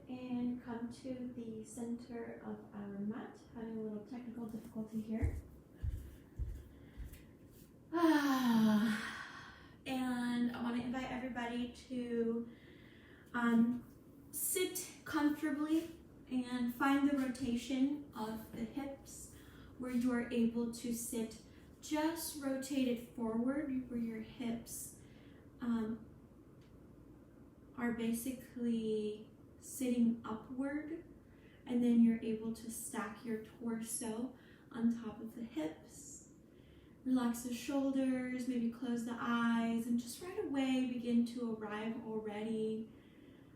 and come to the center of our mat. Having a little technical difficulty here. And I want to invite everybody to sit comfortably and find the rotation of the hips where you are able to sit just rotated forward, where your hips are basically sitting upward, and then you're able to stack your torso on top of the hips. Relax the shoulders, maybe close the eyes, and just right away begin to arrive already.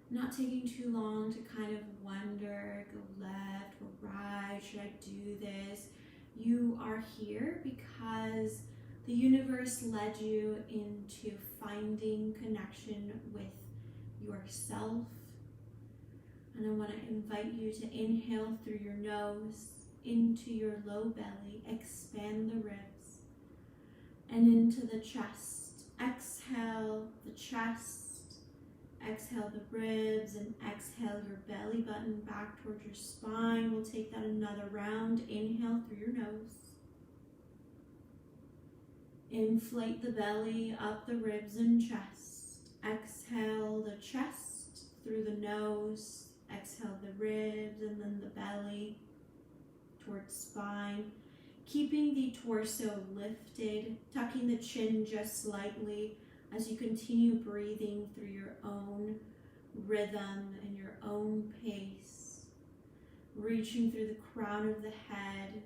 Not taking too long to kind of wonder, go left or right, should I do this? You are here because the universe led you into finding connection with yourself. And I want to invite you to inhale through your nose into your low belly, expand the ribs, and into the chest. Exhale the chest, exhale the ribs, and exhale your belly button back towards your spine. We'll take that another round. Inhale through your nose. Inflate the belly, up the ribs and chest. Exhale the chest through the nose. Exhale the ribs and then the belly towards spine. Keeping the torso lifted, tucking the chin just slightly as you continue breathing through your own rhythm and your own pace. Reaching through the crown of the head,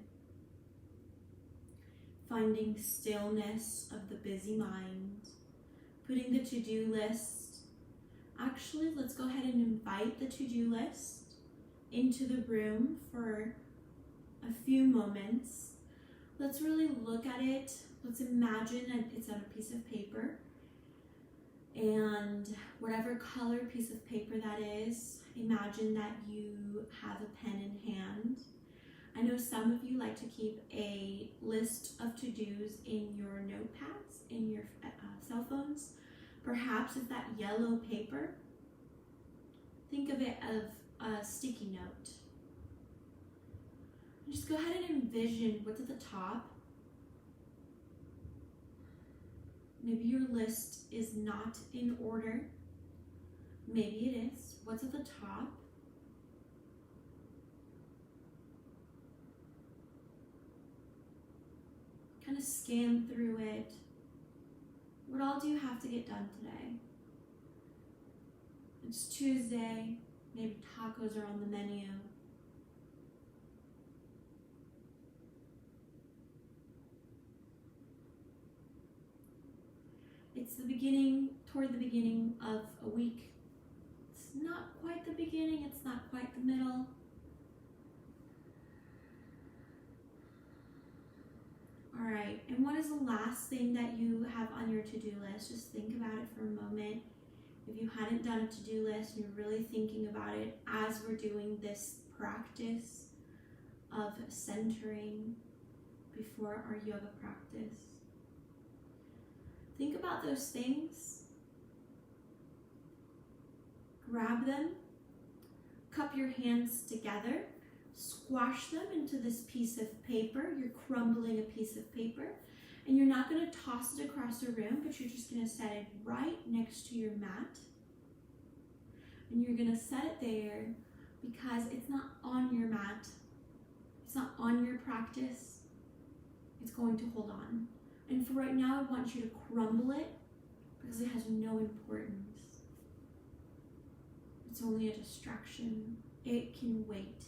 finding stillness of the busy mind, putting the to-do list. Actually, let's go ahead and invite the to-do list into the room for a few moments. Let's really look at it. Let's imagine that it's on a piece of paper, and whatever color piece of paper that is, imagine that you have a pen in hand. I know some of you like to keep a list of to-dos in your notepads, in your cell phones. Perhaps it's that yellow paper. Think of it as a sticky note. Just go ahead and envision what's at the top. Maybe your list is not in order. Maybe it is. What's at the top? Kind of scan through it. What all do you have to get done today? It's Tuesday. Maybe tacos are on the menu. It's toward the beginning of a week. It's not quite the beginning, it's not quite the middle. All right, and what is the last thing that you have on your to-do list? Just think about it for a moment. If you hadn't done a to-do list and you're really thinking about it as we're doing this practice of centering before our yoga practice, think about those things. Grab them, cup your hands together, squash them into this piece of paper. You're crumbling a piece of paper, and you're not going to toss it across the room, but you're just going to set it right next to your mat. And you're going to set it there because it's not on your mat. It's not on your practice. It's going to hold on. And for right now, I want you to crumble it because it has no importance. It's only a distraction. It can wait.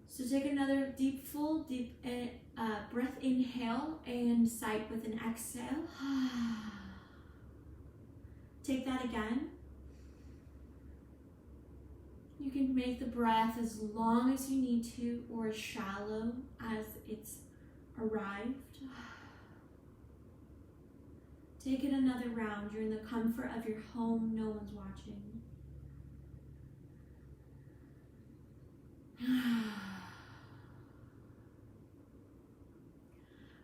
So take another deep breath inhale and sight with an exhale. Take that again. You can make the breath as long as you need to or as shallow as it's arrived. Take it another round. You're in the comfort of your home. No one's watching.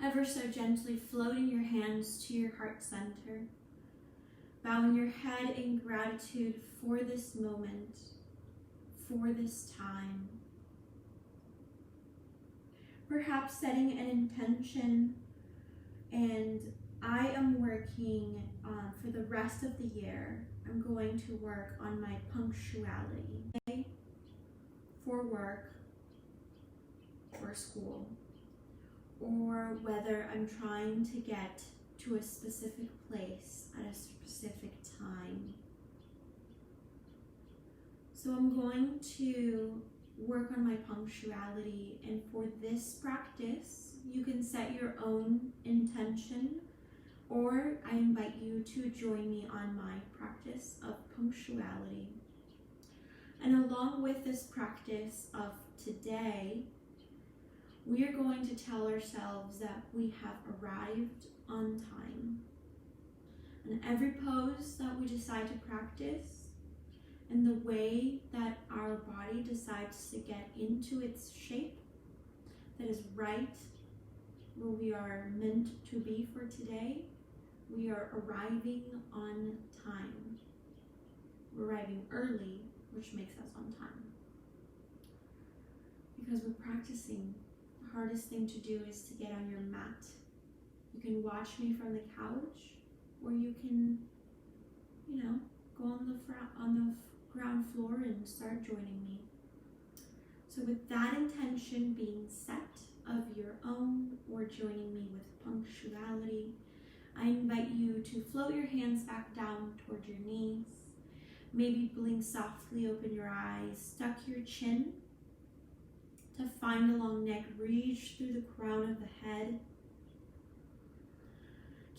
Ever so gently floating your hands to your heart center. bowing your head in gratitude for this moment, for this time. Perhaps setting an intention, and I am working for the rest of the year. I'm going to work on my punctuality for work, for school, or whether I'm trying to get to a specific place at a specific time. So I'm going to work on my punctuality, and for this practice, you can set your own intention, or I invite you to join me on my practice of punctuality. And along with this practice of today, we are going to tell ourselves that we have arrived on time. And every pose that we decide to practice, and the way that our body decides to get into its shape that is right where we are meant to be for today, we are arriving on time. We're arriving early, which makes us on time. Because we're practicing. The hardest thing to do is to get on your mat. You can watch me from the couch, or you can, go on the ground floor and start joining me. So with that intention being set of your own, or joining me with punctuality, I invite you to float your hands back down toward your knees. Maybe blink softly, open your eyes, tuck your chin to find a long neck, reach through the crown of the head.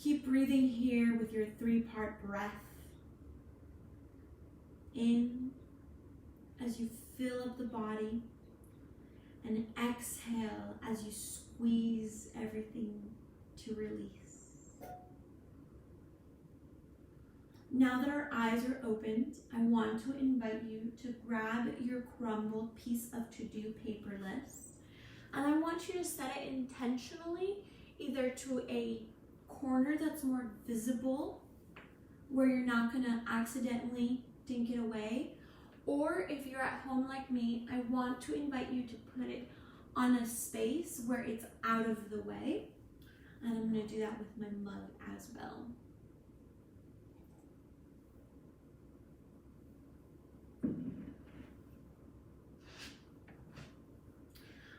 Keep breathing here with your 3-part breath. In as you fill up the body, and exhale as you squeeze everything to release. Now that our eyes are opened, I want to invite you to grab your crumbled piece of to-do paper list, and I want you to set it intentionally either to a corner that's more visible, where you're not going to accidentally dink it away, or if you're at home like me, I want to invite you to put it on a space where it's out of the way, and I'm going to do that with my mug as well.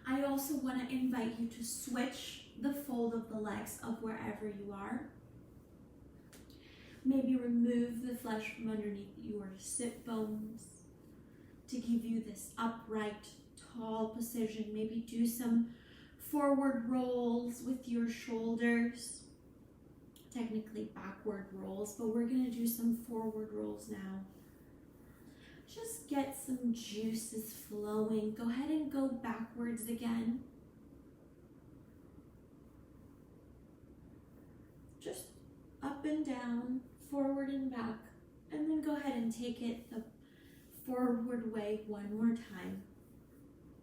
I also want to invite you to switch the fold of the legs of wherever you are. Maybe remove the flesh from underneath your sit bones to give you this upright, tall position. Maybe do some forward rolls with your shoulders. Technically backward rolls, but we're going to do some forward rolls now. Just get some juices flowing. Go ahead and go backwards again. Just up and down, forward and back, and then go ahead and take it the forward way one more time.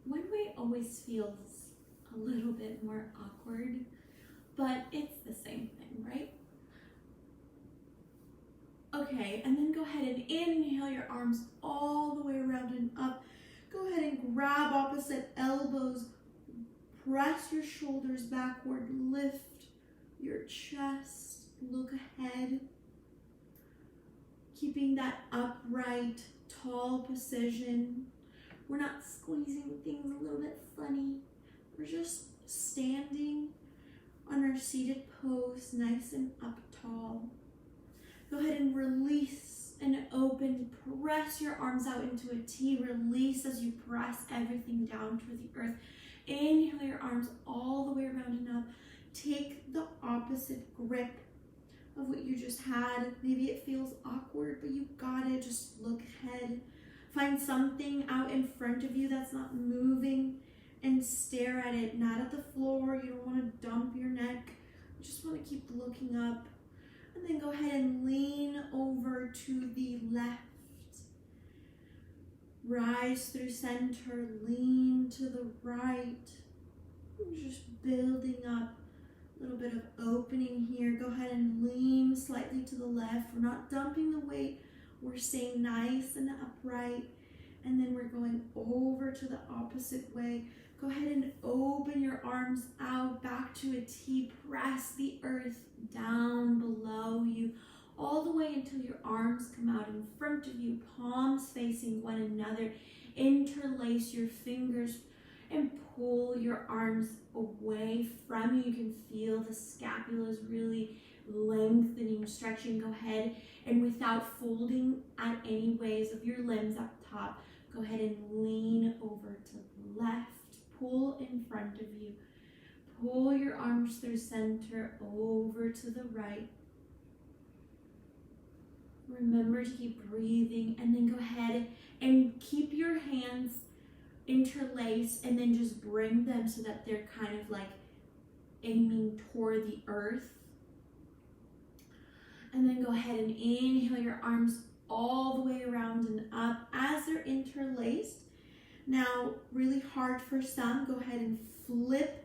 One way always feels a little bit more awkward, but it's the same thing, right? Okay, and then go ahead and inhale your arms all the way around and up. Go ahead and grab opposite elbows. Press your shoulders backward. Lift your chest. Look ahead. Keeping that upright, tall position. We're not squeezing things a little bit funny. We're just standing on our seated pose, nice and up tall. Go ahead and release and open. Press your arms out into a T. Release as you press everything down to the earth. Inhale your arms all the way around and up. Take the opposite grip of what you just had. Maybe it feels awkward, but you got it. Just look ahead. Find something out in front of you that's not moving and stare at it, not at the floor. You don't want to dump your neck. You just want to keep looking up. And then go ahead and lean over to the left. Rise through center, lean to the right. Just building up A little bit of opening here. Go ahead and lean slightly to the left. We're not dumping the weight. We're staying nice and upright. And then we're going over to the opposite way. Go ahead and open your arms out back to a T. Press the earth down below you, all the way until your arms come out in front of you, palms facing one another. Interlace your fingers and pull your arms away from you. You can feel the scapula is really lengthening, stretching. Go ahead and without folding at any ways of your limbs up top, go ahead and lean over to the left. Pull in front of you. Pull your arms through center over to the right. Remember to keep breathing, and then go ahead and keep your hands interlaced, and then just bring them so that they're kind of like aiming toward the earth. And then go ahead and inhale your arms all the way around and up as they're interlaced. Now, really hard for some, go ahead and flip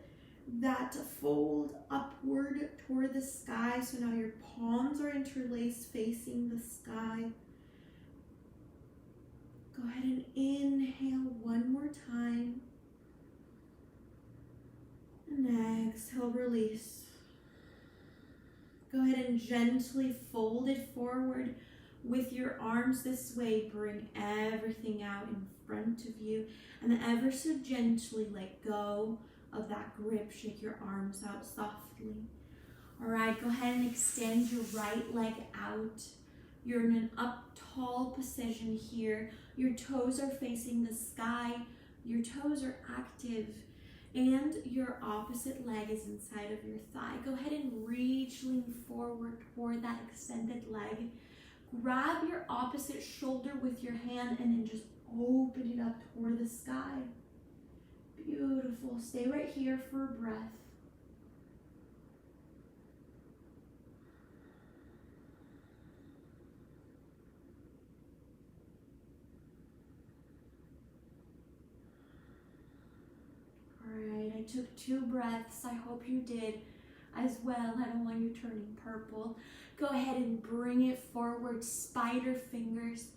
that fold upward toward the sky. So now your palms are interlaced facing the sky. Go ahead and inhale one more time. And exhale, release. Go ahead and gently fold it forward with your arms this way. Bring everything out in front of you, and then ever so gently let go of that grip. Shake your arms out softly. All right, go ahead and extend your right leg out. You're in an up tall position here. Your toes are facing the sky. Your toes are active, and your opposite leg is inside of your thigh. Go ahead and reach, lean forward toward that extended leg. Grab your opposite shoulder with your hand and then just open it up toward the sky. Beautiful. Stay right here for a breath. All right, I took 2 breaths. I hope you did as well. I don't want you turning purple. Go ahead and bring it forward, spider fingers,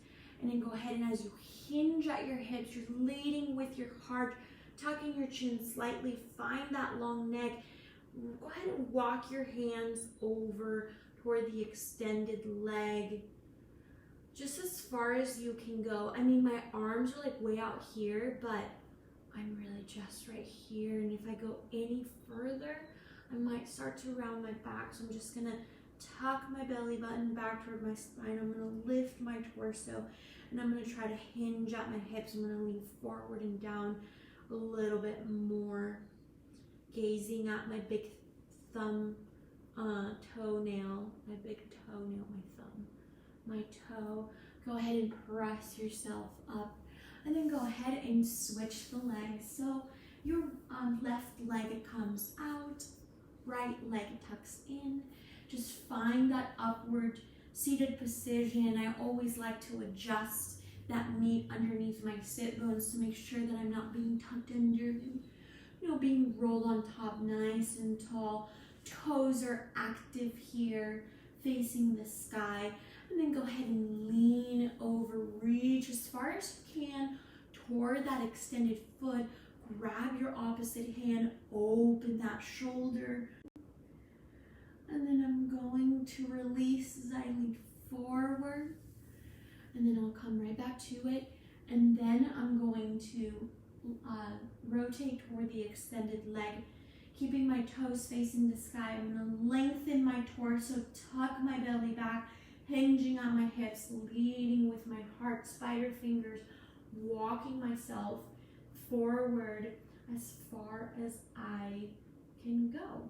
and then go ahead and as you hinge at your hips, you're leading with your heart, tucking your chin slightly, find that long neck. Go ahead and walk your hands over toward the extended leg, just as far as you can go. I mean, my arms are like way out here, but I'm really just right here, and if I go any further, I might start to round my back, so I'm just gonna tuck my belly button back toward my spine. I'm gonna lift my torso, and I'm gonna try to hinge at my hips. I'm gonna lean forward and down a little bit more, gazing at my big thumb toenail, my big toenail, my thumb, my toe. Go ahead and press yourself up, and then go ahead and switch the legs. So your left leg comes out, right leg tucks in. Just find that upward seated position. I always like to adjust that meat underneath my sit bones to make sure that I'm not being tucked under, being rolled on top nice and tall. Toes are active here, facing the sky. And then go ahead and lean over, reach as far as you can toward that extended foot. Grab your opposite hand, open that shoulder. And then I'm going to release as I lean forward. And then I'll come right back to it. And then I'm going to rotate toward the extended leg, keeping my toes facing the sky. I'm going to lengthen my torso, tuck my belly back, hinging on my hips, leading with my heart, spider fingers, walking myself forward as far as I can go.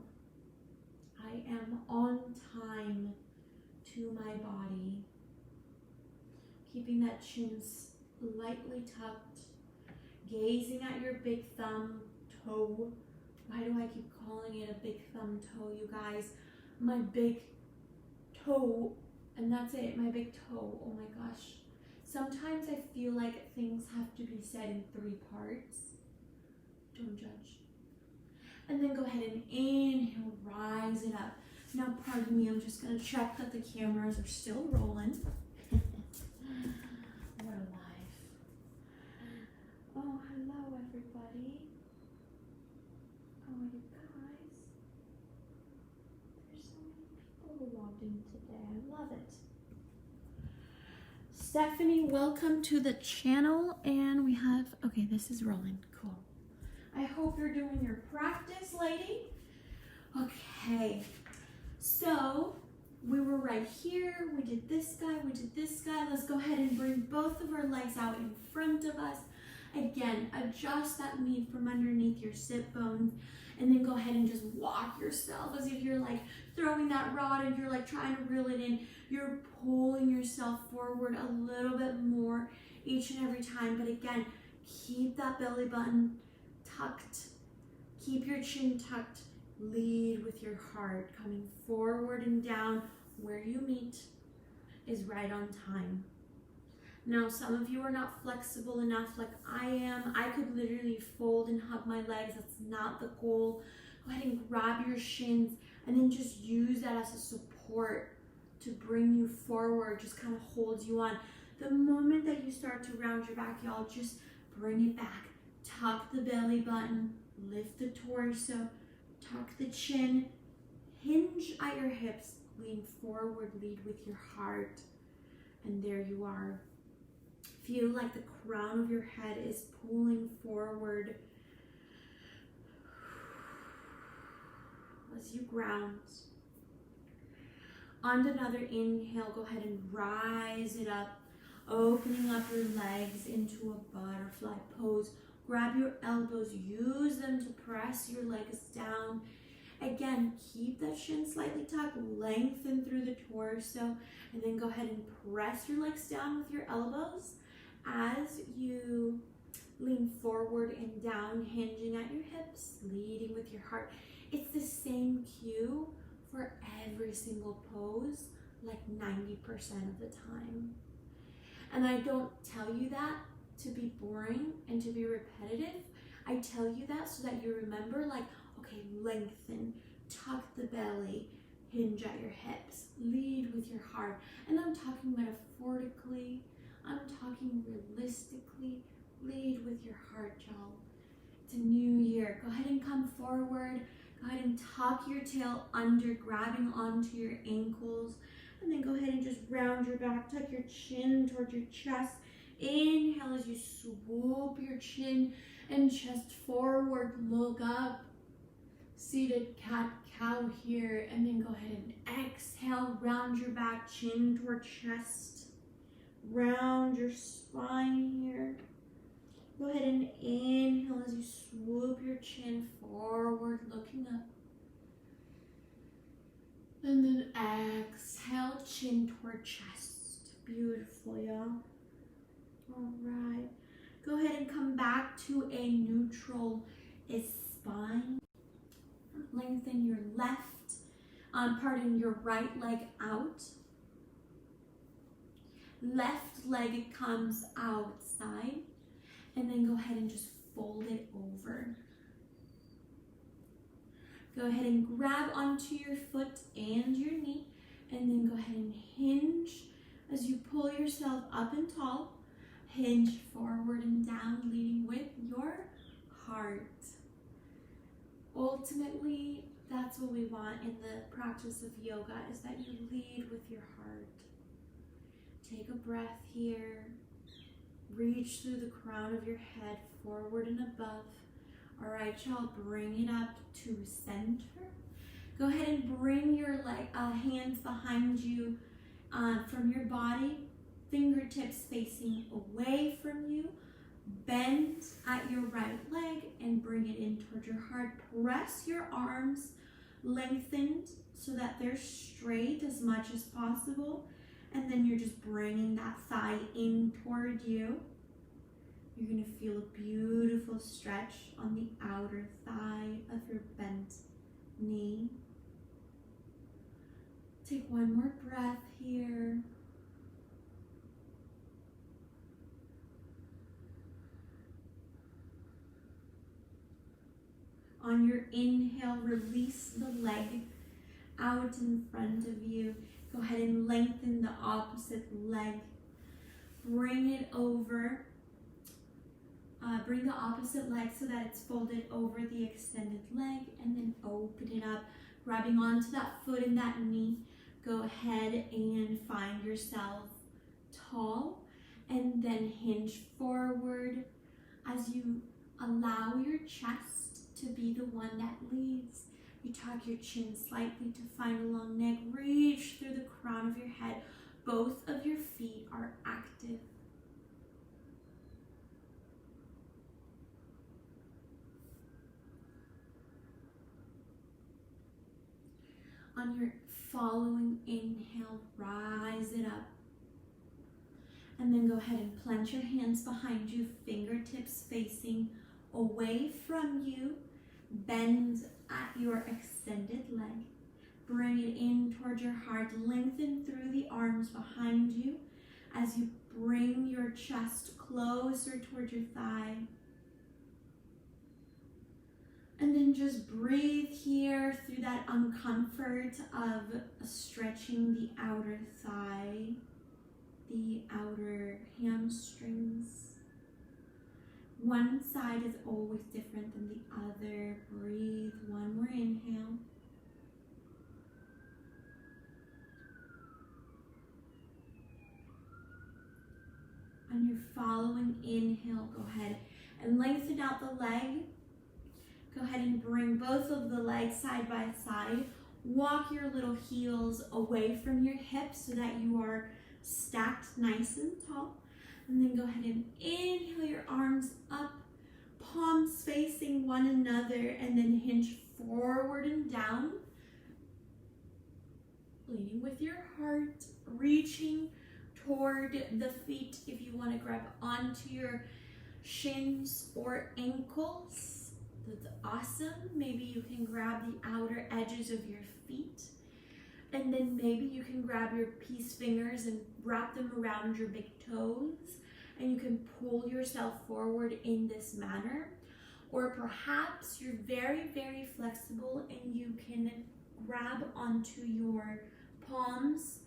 I am on time to my body. Keeping that chin slightly tucked, gazing at your big thumb toe. Why do I keep calling it a big thumb toe, you guys? My big toe, and that's it, my big toe. Oh my gosh. Sometimes I feel like things have to be said in 3 parts. Don't judge. And then go ahead and inhale, rise it up. Now, pardon me, I'm just going to check that the cameras are still rolling. What a life. Oh, hello, everybody. Oh, you guys. There's so many people who logged in today. I love it. Stephanie, welcome to the channel. And we have, okay, this is rolling. Cool. I hope you're doing your practice, lady. Okay. So, we were right here. We did this guy. We did this guy. Let's go ahead and bring both of our legs out in front of us. Again, adjust that knee from underneath your sit bones. And then go ahead and just walk yourself as if you're like throwing that rod and you're like trying to reel it in. You're pulling yourself forward a little bit more each and every time. But again, keep that belly button tucked. Keep your chin tucked. Lead with your heart. Coming forward and down where you meet is right on time. Now, some of you are not flexible enough like I am. I could literally fold and hug my legs. That's not the goal. Go ahead and grab your shins and then just use that as a support to bring you forward. Just kind of hold you on. The moment that you start to round your back, y'all, just bring it back. Tuck the belly button. Lift the torso. Tuck the chin. Hinge at your hips. Lean forward. Lead with your heart. And there you are. Feel like the crown of your head is pulling forward as you ground. On another inhale, go ahead and rise it up, opening up your legs into a butterfly pose. Grab your elbows, use them to press your legs down. Again, keep that shin slightly tucked, lengthen through the torso, and then go ahead and press your legs down with your elbows as you lean forward and down, hinging at your hips, leading with your heart. It's the same cue for every single pose, like 90% of the time. And I don't tell you that to be boring and to be repetitive. I tell you that so that you remember, like, okay, lengthen, tuck the belly, hinge at your hips, lead with your heart. And I'm talking metaphorically, I'm talking realistically. Lead with your heart, y'all. It's a new year. Go ahead and come forward. Go ahead and tuck your tail under, grabbing onto your ankles. And then go ahead and just round your back. Tuck your chin towards your chest. Inhale as you swoop your chin and chest forward. Look up. Seated cat-cow here. And then go ahead and exhale. Round your back, chin toward chest. Round your spine here. Go ahead and inhale as you swoop your chin forward, looking up. And then exhale, chin toward chest. Beautiful, y'all. All right. Go ahead and come back to a neutral spine. Lengthen your your right leg out. Left leg comes outside. And then go ahead and just fold it over. Go ahead and grab onto your foot and your knee. And then go ahead and hinge as you pull yourself up and tall. Hinge forward and down, leading with your heart. Ultimately, that's what we want in the practice of yoga, is that you lead with your heart. Take a breath here. Reach through the crown of your head, forward and above. All right, y'all, bring it up to center. Go ahead and bring your hands behind you from your body, fingertips facing away from you. Bend at your right leg and bring it in towards your heart. Press your arms lengthened so that they're straight as much as possible. And then you're just bringing that thigh in toward you. You're going to feel a beautiful stretch on the outer thigh of your bent knee. Take one more breath here. On your inhale, release the leg out in front of you. Go ahead and lengthen the opposite leg. Bring it over. Bring the opposite leg so that it's folded over the extended leg, and then open it up, grabbing onto that foot and that knee. Go ahead and find yourself tall, and then hinge forward as you allow your chest to be the one that leads. You tuck your chin slightly to find a long neck. Reach through the crown of your head. Both of your feet are active. On your following inhale, rise it up. And then go ahead and plant your hands behind you, fingertips facing away from you. Bend at your extended leg. Bring it in towards your heart. Lengthen through the arms behind you as you bring your chest closer towards your thigh. And then just breathe here through that uncomfort of stretching the outer thigh, the outer hamstrings. One side is always different than the other. Breathe. One more inhale. On your following inhale, go ahead and lengthen out the leg. Go ahead and bring both of the legs side by side. Walk your little heels away from your hips so that you are stacked nice and tall. And then go ahead and inhale your arms up, palms facing one another, and then hinge forward and down. Leaning with your heart, reaching toward the feet if you want to grab onto your shins or ankles. That's awesome. Maybe you can grab the outer edges of your feet. And then maybe you can grab your peace fingers and wrap them around your big toes. And you can pull yourself forward in this manner. Or perhaps you're very, very flexible and you can grab onto your palms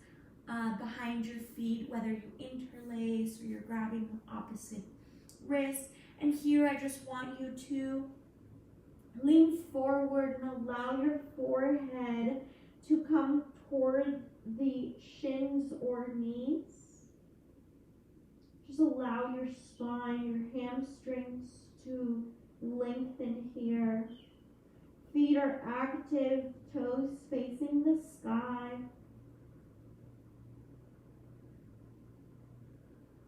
behind your feet, whether you interlace or you're grabbing the opposite wrist. And here I just want you to lean forward and allow your forehead to come toward the shins or knees. Just allow your spine, your hamstrings to lengthen here. Feet are active, toes facing the sky.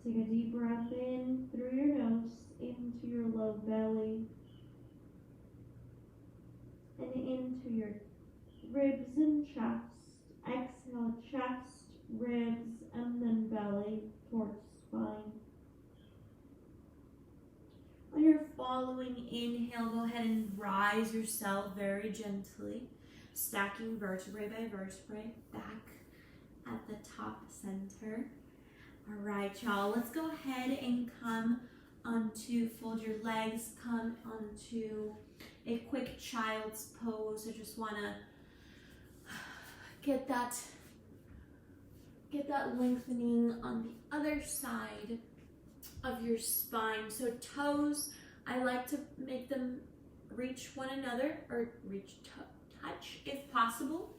Take a deep breath in through your nose into your low belly and into your ribs and chest. Exhale, chest, ribs, and then belly towards spine. On your following inhale, go ahead and rise yourself very gently, stacking vertebrae by vertebrae back at the top center. All right, y'all, let's go ahead and come onto, fold your legs, come onto a quick child's pose. I just want to get that lengthening on the other side of your spine. So toes, I like to make them reach one another, or touch if possible.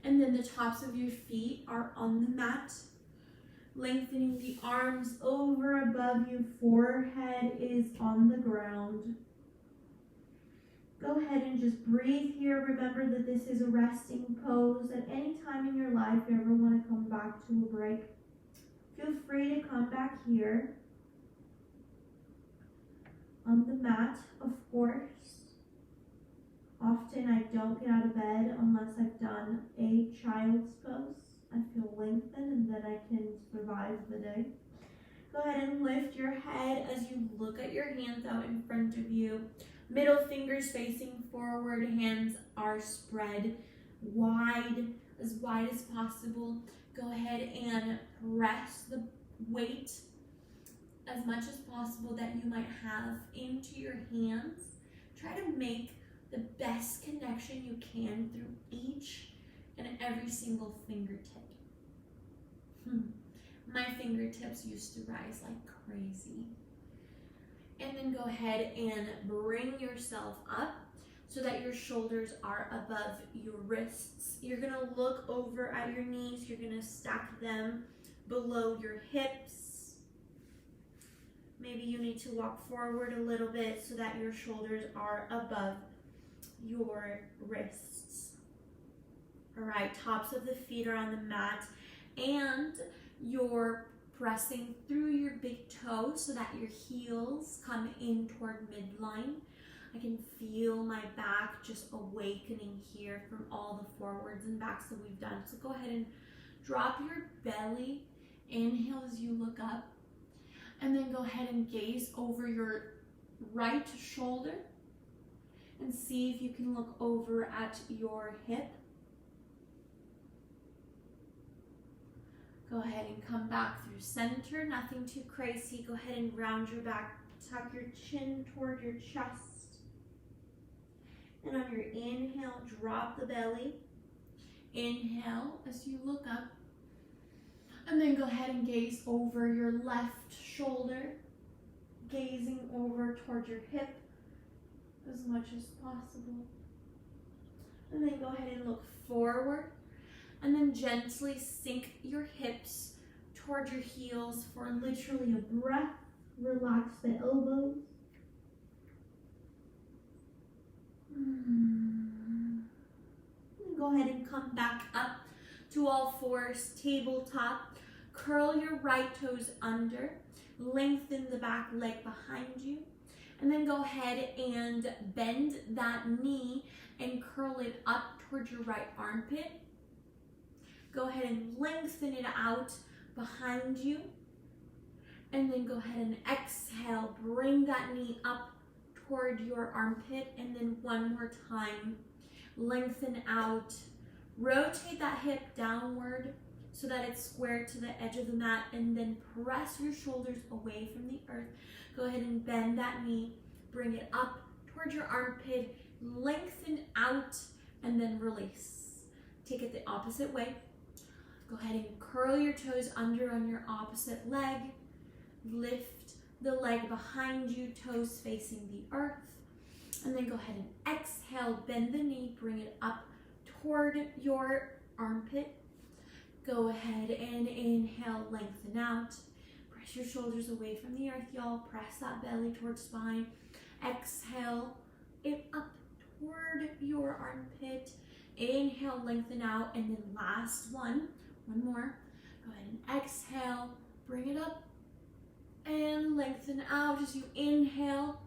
And then the tops of your feet are on the mat. Lengthening the arms over above you, forehead is on the ground. Go ahead and just breathe here. Remember that this is a resting pose. At any time in your life you ever want to come back to a break, feel free to come back here on the mat, of course. Often I don't get out of bed unless I've done a child's pose. I feel lengthened and that I can survive the day. Go ahead and lift your head as you look at your hands out in front of you. Middle fingers facing forward, hands are spread wide as possible. Go ahead and press the weight as much as possible that you might have into your hands. Try to make the best connection you can through each and every single fingertip. My fingertips used to rise like crazy. And then go ahead and bring yourself up so that your shoulders are above your wrists. You're gonna look over at your knees. You're gonna stack them below your hips. Maybe you need to walk forward a little bit so that your shoulders are above your wrists. All right, tops of the feet are on the mat, and you're pressing through your big toes so that your heels come in toward midline. I can feel my back just awakening here from all the forwards and backs that we've done. So go ahead and drop your belly. Inhale as you look up. And then go ahead and gaze over your right shoulder. And see if you can look over at your hip. Go ahead and come back through center. Nothing too crazy. Go ahead and round your back. Tuck your chin toward your chest. And on your inhale, drop the belly. Inhale as you look up. And then go ahead and gaze over your left shoulder. Gazing over toward your hip as much as possible. And then go ahead and look forward. And then gently sink your hips toward your heels for literally a breath. Relax the elbows. Go ahead and come back up to all fours, tabletop. Curl your right toes under. Lengthen the back leg behind you. And then go ahead and bend that knee and curl it up towards your right armpit. Go ahead and lengthen it out behind you. And then go ahead and exhale. Bring that knee up toward your armpit. And then one more time. Lengthen out. Rotate that hip downward so that it's square to the edge of the mat. And then press your shoulders away from the earth. Go ahead and bend that knee. Bring it up towards your armpit. Lengthen out and then release. Take it the opposite way. Go ahead and curl your toes under on your opposite leg. Lift the leg behind you, toes facing the earth. And then go ahead and exhale, bend the knee, bring it up toward your armpit. Go ahead and inhale, lengthen out. Press your shoulders away from the earth, y'all. Press that belly towards spine. Exhale it up toward your armpit. Inhale, lengthen out, and then last one more. Go ahead and exhale, bring it up, and lengthen out as you inhale,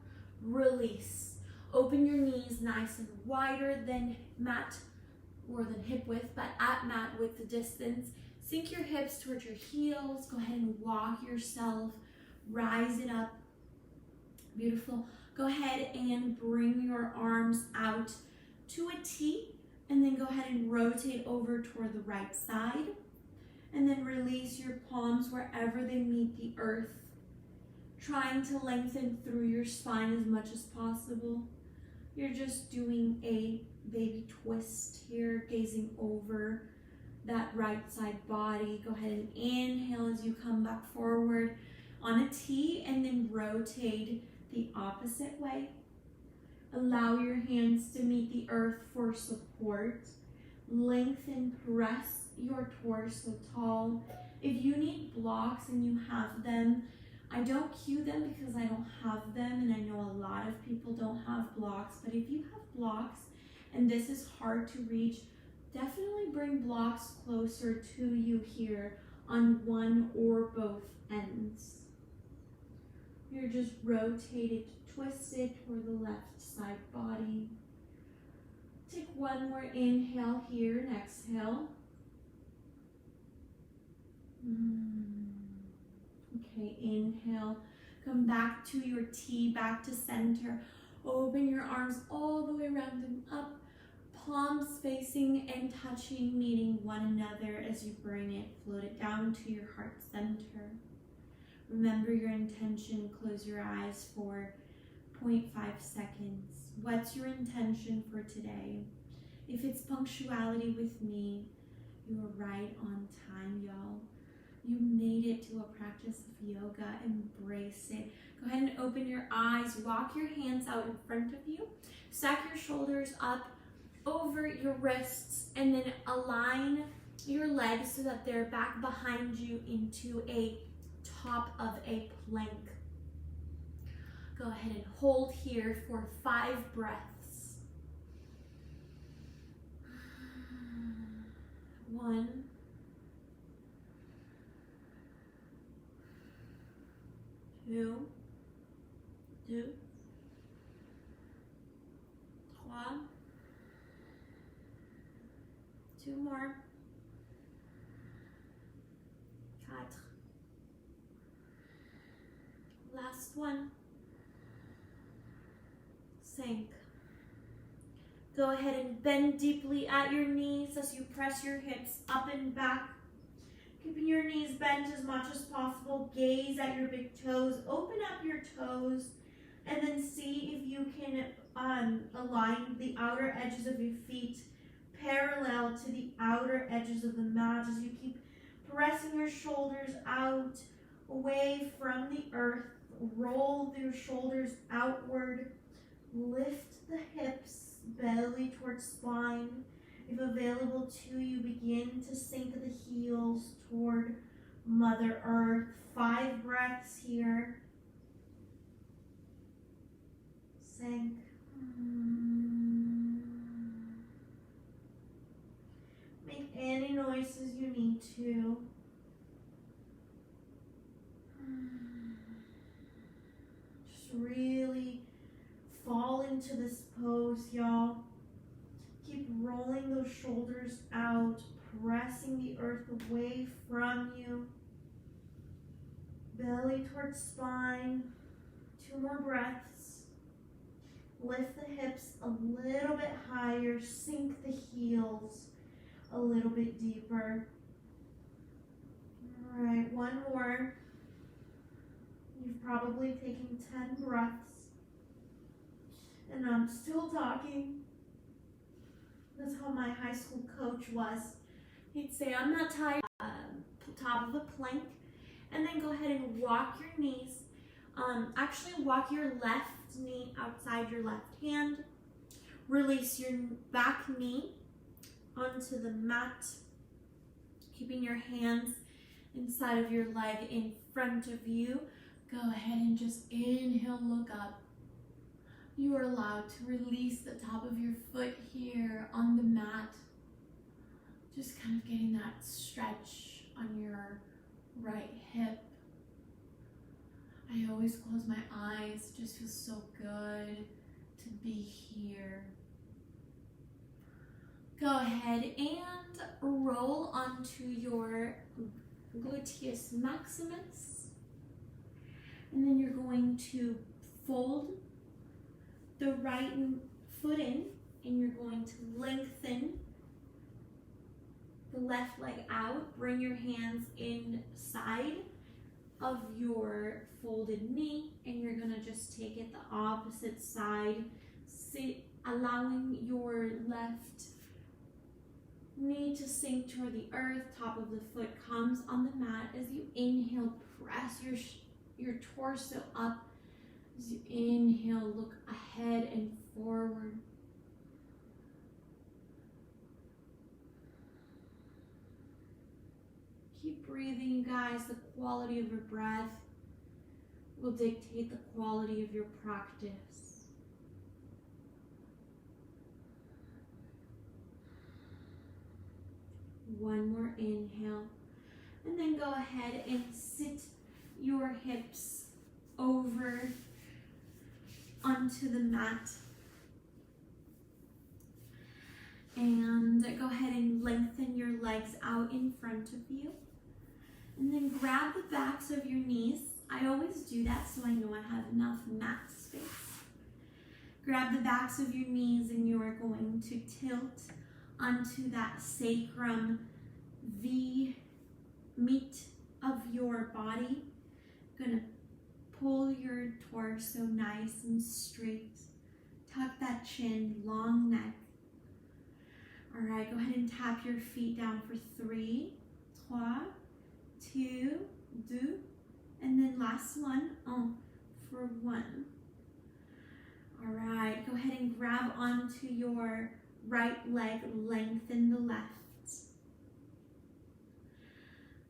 release. Open your knees nice and wider than mat, or than hip width, but at mat width the distance. Sink your hips towards your heels. Go ahead and walk yourself, rise it up. Beautiful. Go ahead and bring your arms out to a T, and then go ahead and rotate over toward the right side. And then release your palms wherever they meet the earth, trying to lengthen through your spine as much as possible. You're just doing a baby twist here, gazing over that right side body. Go ahead and inhale as you come back forward on a T, and then rotate the opposite way. Allow your hands to meet the earth for support. Lengthen, press your torso tall. If you need blocks and you have them, I don't cue them because I don't have them, and I know a lot of people don't have blocks, but if you have blocks and this is hard to reach, definitely bring blocks closer to you here on one or both ends. You're just rotated, twisted toward the left side body. Take one more inhale here and exhale. Okay, inhale. Come back to your T, back to center. Open your arms all the way around and up. Palms facing and touching, meeting one another as you bring it. Float it down to your heart center. Remember your intention. Close your eyes for 0.5 seconds. What's your intention for today? If it's punctuality with me, you're right on time, y'all. You made it to a practice of yoga. Embrace it. Go ahead and open your eyes. Walk your hands out in front of you. Stack your shoulders up over your wrists, and then align your legs so that they're back behind you into a top of a plank. Go ahead and hold here for 5 breaths. 1, 2, 3, 2 more, 4, last one, 5. Go ahead and bend deeply at your knees as you press your hips up and back. Keeping your knees bent as much as possible. Gaze at your big toes. Open up your toes, and then see if you can align the outer edges of your feet parallel to the outer edges of the mat as you keep pressing your shoulders out away from the earth. Roll your shoulders outward. Lift the hips, belly towards spine. If available to you, begin to sink the heels toward Mother Earth. 5 breaths here. Sink. Make any noises you need to. Just really fall into this pose, y'all. Keep rolling those shoulders out, pressing the earth away from you. Belly towards spine. 2 more breaths. Lift the hips a little bit higher. Sink the heels a little bit deeper. All right, 1 more. You've probably taken 10 breaths. And I'm still talking. That's how my high school coach was. He'd say, I'm not tired. Top of a plank. And then go ahead and walk your knees. Actually walk your left knee outside your left hand. Release your back knee onto the mat. Keeping your hands inside of your leg in front of you. Go ahead and just inhale, look up. You are allowed to release the top of your foot here on the mat. Just kind of getting that stretch on your right hip. I always close my eyes. It just feels so good to be here. Go ahead and roll onto your gluteus maximus. And then you're going to fold the right foot in, and you're going to lengthen the left leg out. Bring your hands inside of your folded knee, and you're gonna just take it the opposite side. Sit, allowing your left knee to sink toward the earth. Top of the foot comes on the mat. As you inhale, press your torso up. As you inhale, look ahead and forward. Keep breathing, you guys. The quality of your breath will dictate the quality of your practice. One more inhale. And then go ahead and sit your hips over onto the mat. And go ahead and lengthen your legs out in front of you. And then grab the backs of your knees. I always do that so I know I have enough mat space. Grab the backs of your knees, and you are going to tilt onto that sacrum V meat of your body. Gonna Pull your torso nice and straight. Tuck that chin, long neck. All right, go ahead and tap your feet down for 3, 2, 2, and then last one, for 1. All right, go ahead and grab onto your right leg, lengthen the left.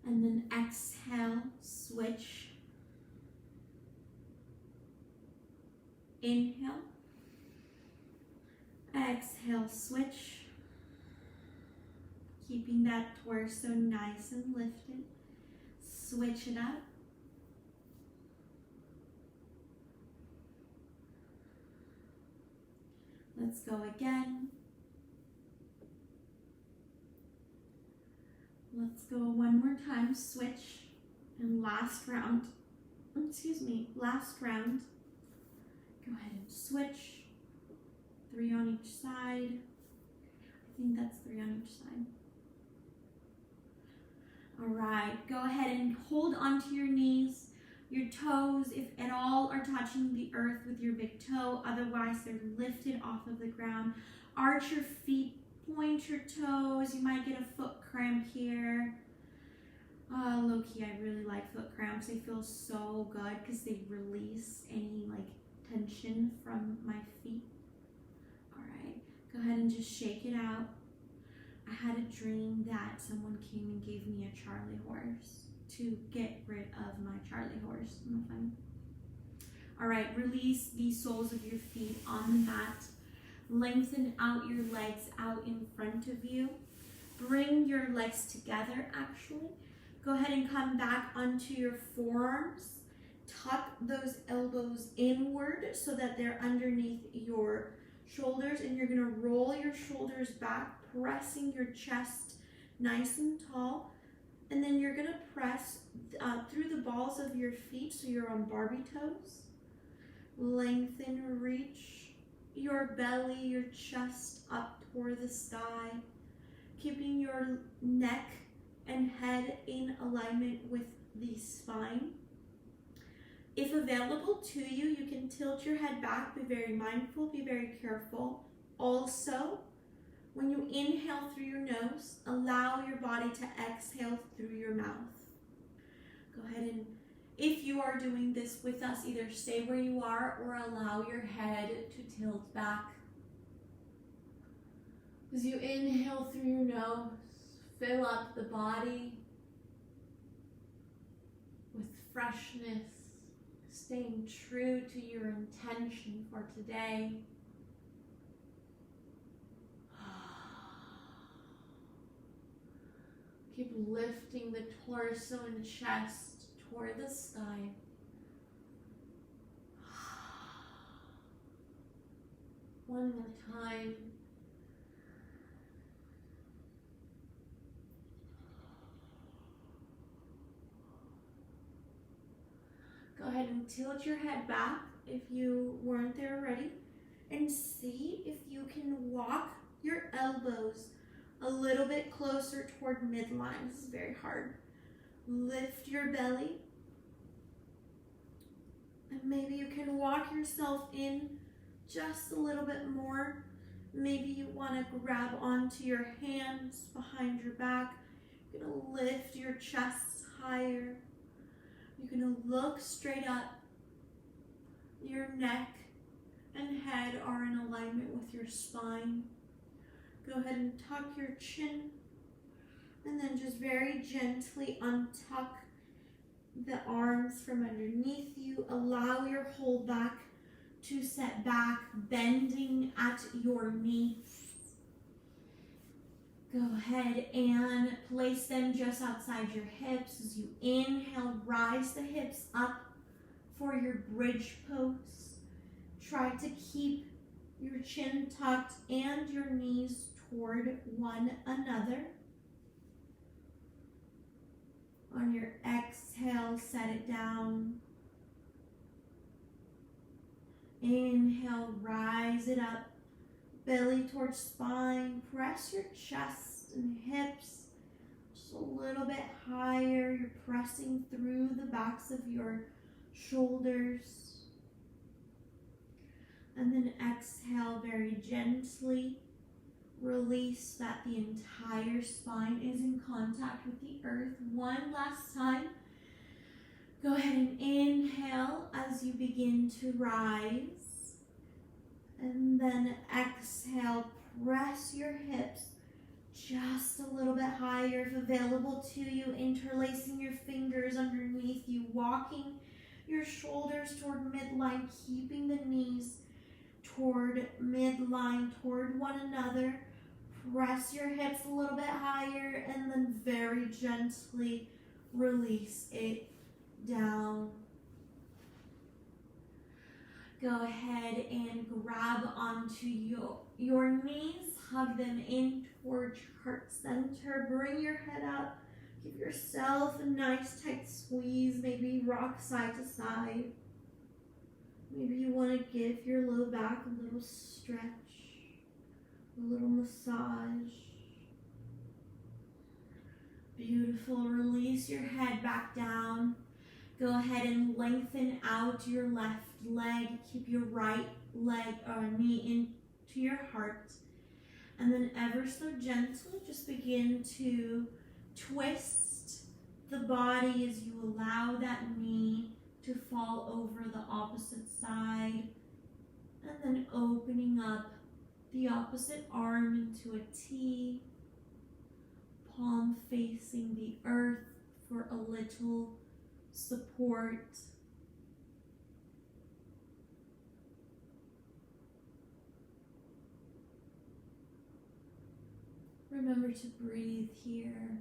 And then exhale, switch. Inhale. Exhale, switch. Keeping that torso nice and lifted. Switch it up. Let's go again. Let's go one more time, switch, and last round. Last round. Go ahead and switch. 3 on each side. I think that's 3 on each side. All right, go ahead and hold onto your knees. Your toes, if at all, are touching the earth with your big toe. Otherwise, they're lifted off of the ground. Arch your feet, point your toes. You might get a foot cramp here. Low-key, I really like foot cramps. They feel so good because they release any tension from my feet. All right, go ahead and just shake it out. I had a dream that someone came and gave me a Charlie horse to get rid of my Charlie horse. Isn't that fun? All right, release the soles of your feet on the mat. Lengthen out your legs out in front of you. Bring your legs together, actually. Go ahead and come back onto your forearms. Tuck those elbows inward so that they're underneath your shoulders, and you're gonna roll your shoulders back, pressing your chest nice and tall. And then you're gonna press through the balls of your feet so you're on Barbie toes. Lengthen, reach your belly, your chest up toward the sky, keeping your neck and head in alignment with the spine. If available to you, you can tilt your head back. Be very mindful, be very careful. Also, when you inhale through your nose, allow your body to exhale through your mouth. Go ahead and, if you are doing this with us, either stay where you are or allow your head to tilt back. As you inhale through your nose, fill up the body with freshness, staying true to your intention for today. Keep lifting the torso and chest toward the sky. One more time. Go ahead and tilt your head back if you weren't there already, and see if you can walk your elbows a little bit closer toward midline. This is very hard. Lift your belly, and maybe you can walk yourself in just a little bit more. Maybe you want to grab onto your hands behind your back. You're going to lift your chest higher. You're going to look straight up. Your neck and head are in alignment with your spine. Go ahead and tuck your chin, and then just very gently untuck the arms from underneath you. Allow your whole back to set back, bending at your knees. Go ahead and place them just outside your hips. As you inhale, rise the hips up for your bridge pose. Try to keep your chin tucked and your knees toward one another. On your exhale, set it down. Inhale, rise it up. Belly towards spine. Press your chest and hips just a little bit higher. You're pressing through the backs of your shoulders. And then exhale very gently. Release that the entire spine is in contact with the earth. One last time. Go ahead and inhale as you begin to rise. And then exhale, press your hips just a little bit higher if available to you, interlacing your fingers underneath you, walking your shoulders toward midline, keeping the knees toward midline, toward one another. Press your hips a little bit higher and then very gently release it down. Go ahead and grab onto your knees, hug them in towards your heart center. Bring your head up. Give yourself a nice tight squeeze. Maybe rock side to side. Maybe you want to give your low back a little stretch, a little massage. Beautiful. Release your head back down. Go ahead and lengthen out your left leg. Keep your right leg or knee into your heart. And then ever so gently, just begin to twist the body as you allow that knee to fall over the opposite side. And then opening up the opposite arm into a T. Palm facing the earth for a little support. Remember to breathe here.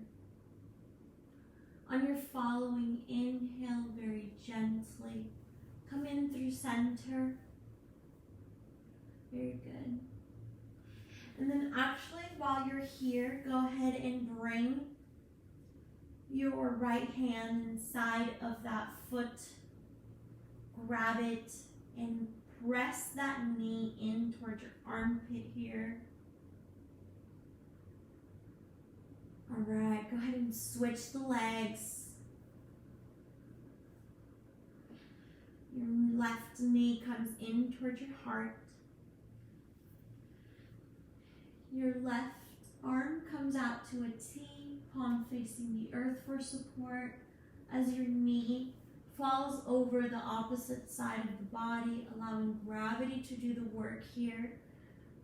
On your following inhale, very gently, come in through center. Very good. And then actually, while you're here, go ahead and bring your right hand inside of that foot. Grab it and press that knee in towards your armpit here. All right, go ahead and switch the legs. Your left knee comes in towards your heart. Your left arm comes out to a T, palm facing the earth for support as your knee falls over the opposite side of the body, allowing gravity to do the work here.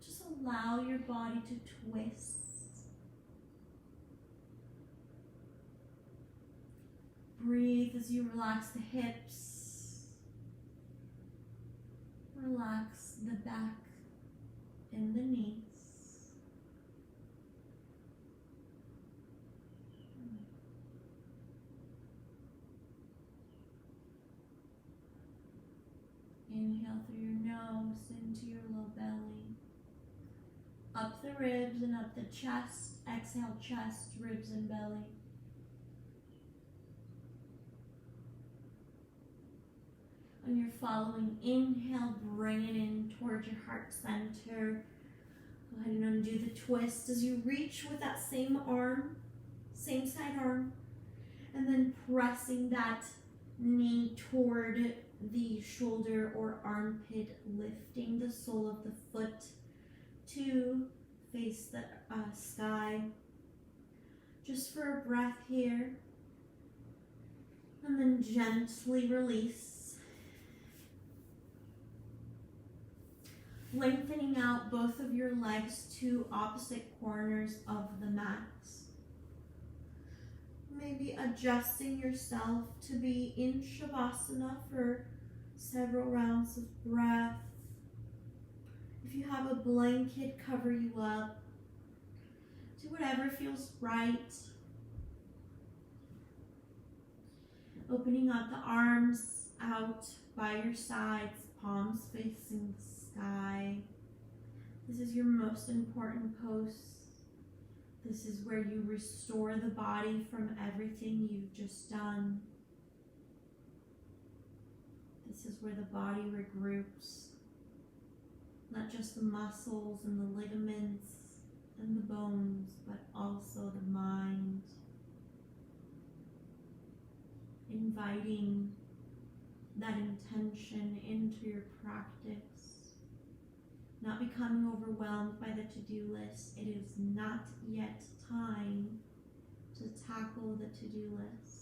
Just allow your body to twist. Breathe as you relax the hips. Relax the back and the knees. Inhale through your nose into your low belly. Up the ribs and up the chest. Exhale, chest, ribs, and belly. On your following inhale, bring it in towards your heart center. Go ahead and undo the twist as you reach with that same arm, same side arm, and then pressing that knee toward the shoulder or armpit, lifting the sole of the foot to face the sky. Just for a breath here, and then gently release. Lengthening out both of your legs to opposite corners of the mat. Maybe adjusting yourself to be in Shavasana for several rounds of breath. If you have a blanket, cover you up. Do whatever feels right. Opening up the arms out by your sides, palms facing the sky. This is your most important pose. This is where you restore the body from everything you've just done. This is where the body regroups. Not just the muscles and the ligaments and the bones, but also the mind. Inviting that intention into your practice. Not becoming overwhelmed by the to-do list. It is not yet time to tackle the to-do list.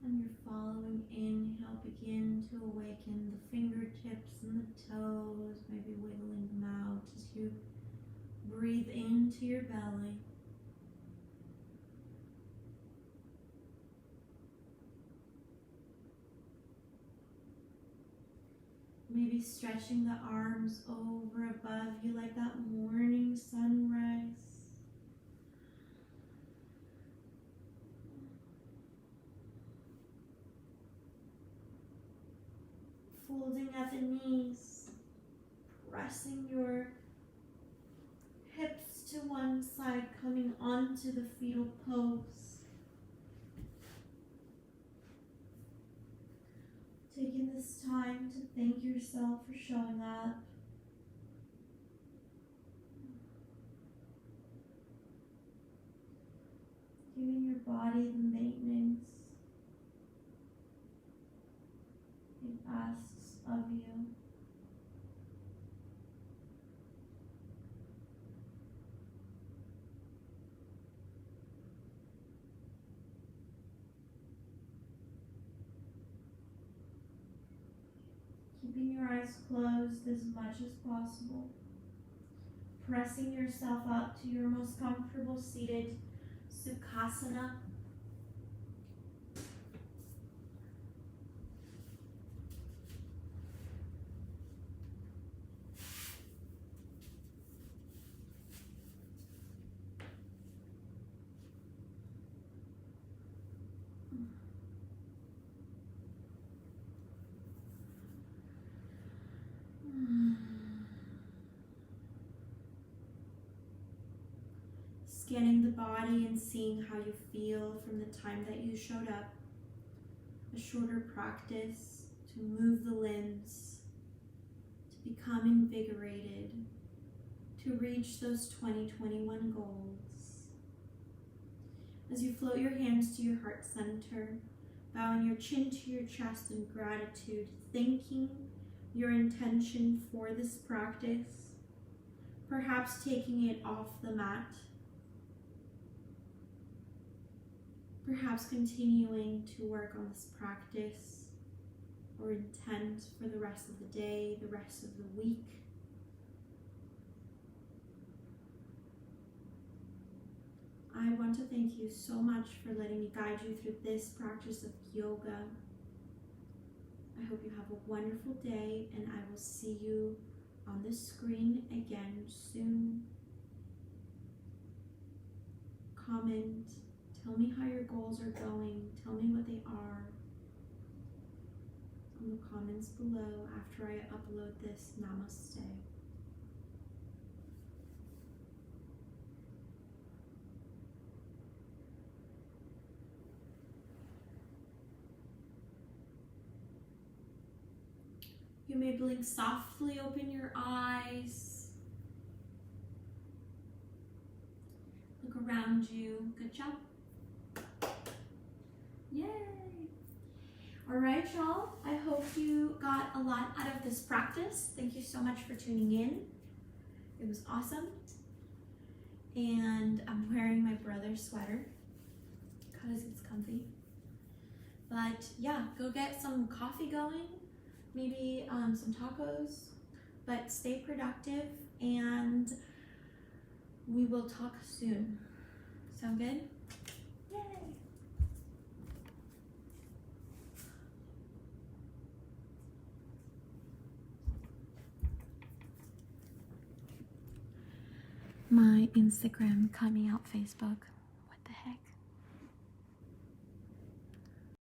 On your following inhale, begin to awaken the fingertips and the toes, maybe wiggling them out as you breathe into your belly. Maybe stretching the arms over above you like that morning sunrise. Folding at the knees, pressing your hips to one side, coming onto the fetal pose. Taking this time to thank yourself for showing up. Giving your body the maintenance it asks of you. Keeping your eyes closed as much as possible. Pressing yourself up to your most comfortable seated Sukhasana. Scanning the body and seeing how you feel from the time that you showed up. A shorter practice to move the limbs, to become invigorated, to reach those 2021 goals. As you float your hands to your heart center, bowing your chin to your chest in gratitude, thanking your intention for this practice, perhaps taking it off the mat, perhaps continuing to work on this practice or intent for the rest of the day, the rest of the week. I want to thank you so much for letting me guide you through this practice of yoga. I hope you have a wonderful day, and I will see you on the screen again soon. Comment. Tell me how your goals are going. Tell me what they are in the comments below after I upload this. Namaste. You may blink softly, open your eyes. Look around you. Good job. Yay! All right, y'all. I hope you got a lot out of this practice. Thank you so much for tuning in. It was awesome. And I'm wearing my brother's sweater because it's comfy. But yeah, go get some coffee going, maybe some tacos, but stay productive, and we will talk soon. Sound good? Yay! My Instagram, cut me out Facebook.